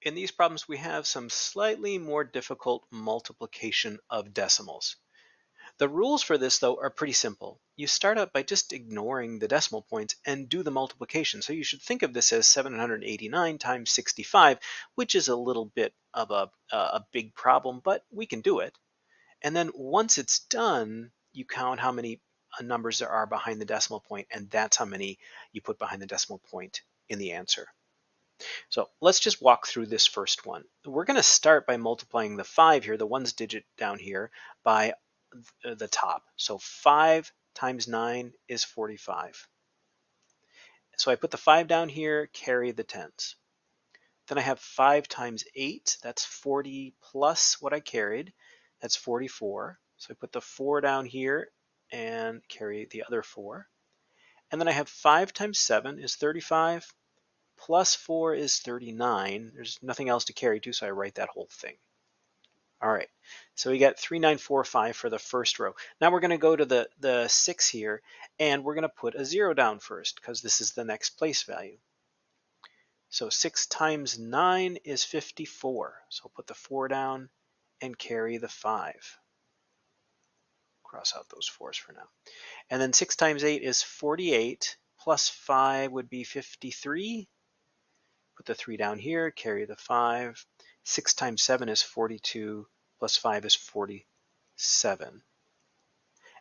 In these problems, we have some slightly more difficult multiplication of decimals. The rules for this, though, are pretty simple. You start out by just ignoring the decimal points and do the multiplication. So you should think of this as 789 times 65, which is a little bit of a big problem, but we can do it. And then once it's done, you count how many numbers there are behind the decimal point, and that's how many you put behind the decimal point in the answer. So let's just walk through this first one. We're going to start by multiplying the 5 here, the ones digit down here, by the top. So 5 times 9 is 45. So I put the 5 down here, carry the tens. Then I have 5 times 8, that's 40 plus what I carried, that's 44. So I put the 4 down here and carry the other 4. And then I have 5 times 7 is 35, plus 4 is 39. There's nothing else to carry to, so I write that whole thing. All right, so we got 3945 for the first row. Now we're going to go to the 6 here, and we're going to put a 0 down first, because this is the next place value. So 6 times 9 is 54. So put the 4 down and carry the 5. Cross out those 4s for now. And then 6 times 8 is 48, plus 5 would be 53. Put the 3 down here, carry the 5. 6 times 7 is 42, plus 5 is 47.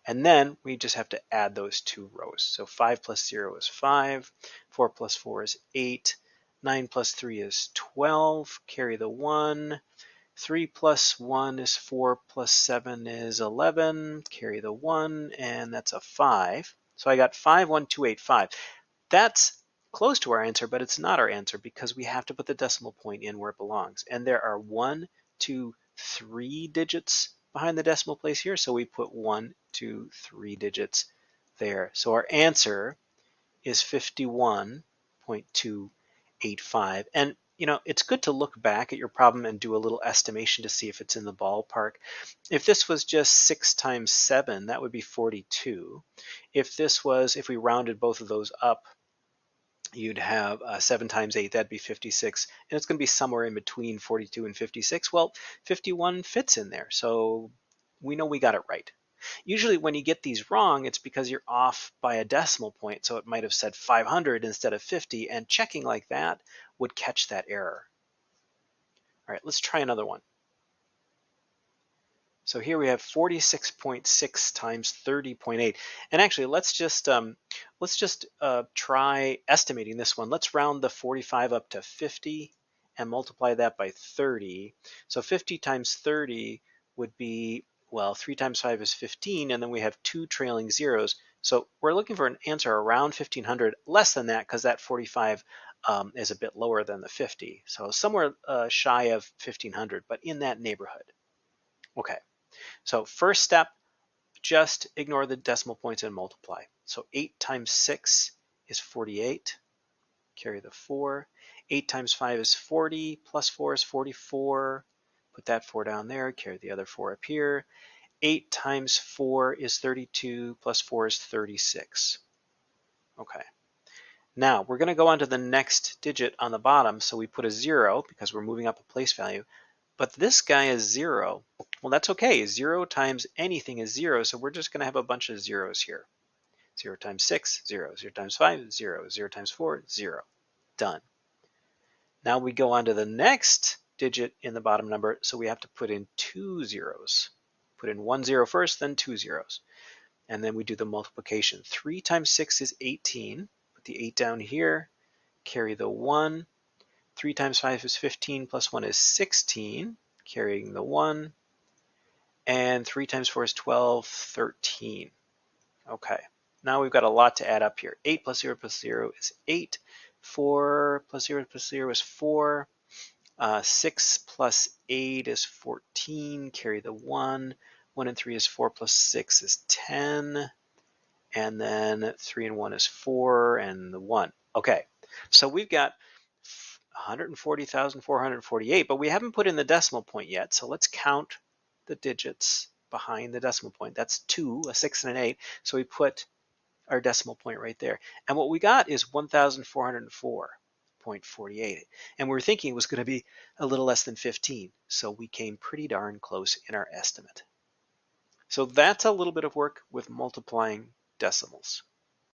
And then we just have to add those 2 rows. So 5 plus 0 is 5, 4 plus 4 is 8, 9 plus 3 is 12, carry the 1. 3 plus 1 is 4, plus 7 is 11, carry the 1, and that's a 5. So I got 51285. That's close to our answer, but it's not our answer because we have to put the decimal point in where it belongs. And there are 1, 2, 3 digits behind the decimal place here, so we put 1, 2, 3 digits there. So our answer is 51.285. And it's good to look back at your problem and do a little estimation to see if it's in the ballpark. If this was just 6 times 7, that would be 42. If we rounded both of those up, you'd have 7 times 8, that'd be 56. And it's going to be somewhere in between 42 and 56. Well, 51 fits in there, so we know we got it right. Usually when you get these wrong, it's because you're off by a decimal point. So it might have said 500 instead of 50, and checking like that would catch that error. All right, let's try another one. So here we have 46.6 times 30.8. And actually, let's just try estimating this one. Let's round the 45 up to 50 and multiply that by 30. So 50 times 30 would be, well, 3 times 5 is 15, and then we have 2 trailing zeros. So we're looking for an answer around 1500, less than that because that 45 is a bit lower than the 50. So somewhere shy of 1500, but in that neighborhood. Okay, so first step, just ignore the decimal points and multiply. So 8 times 6 is 48, carry the 4. 8 times 5 is 40, plus 4 is 44. Put that 4 down there, carry the other 4 up here. 8 times 4 is 32, plus 4 is 36. Okay. Now, we're going to go on to the next digit on the bottom, so we put a 0 because we're moving up a place value. But this guy is 0. Well, that's okay. 0 times anything is 0, so we're just going to have a bunch of zeros here. 0 times 6, 0. 0 times 5, 0. 0 times 4, 0. Done. Now we go on to the next digit in the bottom number, so we have to put in 2 zeros. Put in 1 0 first, then 2 zeros. And then we do the multiplication. 3 times 6 is 18. Put the 8 down here. Carry the 1. 3 times 5 is 15, plus 1 is 16, carrying the 1. And 3 times 4 is 12, 13. Okay, now we've got a lot to add up here. 8 plus 0 plus 0 is 8. 4 plus 0 plus 0 is 4. 6 plus 8 is 14, carry the 1. 1 and 3 is 4 plus 6 is 10. And then 3 and 1 is 4, and the 1. Okay, so we've got 140,448, but we haven't put in the decimal point yet. So let's count the digits behind the decimal point. That's 2, a 6, and an 8. So we put our decimal point right there. And what we got is 1,404.8. 0.48. And we were thinking it was going to be a little less than 15, so we came pretty darn close in our estimate. So that's a little bit of work with multiplying decimals.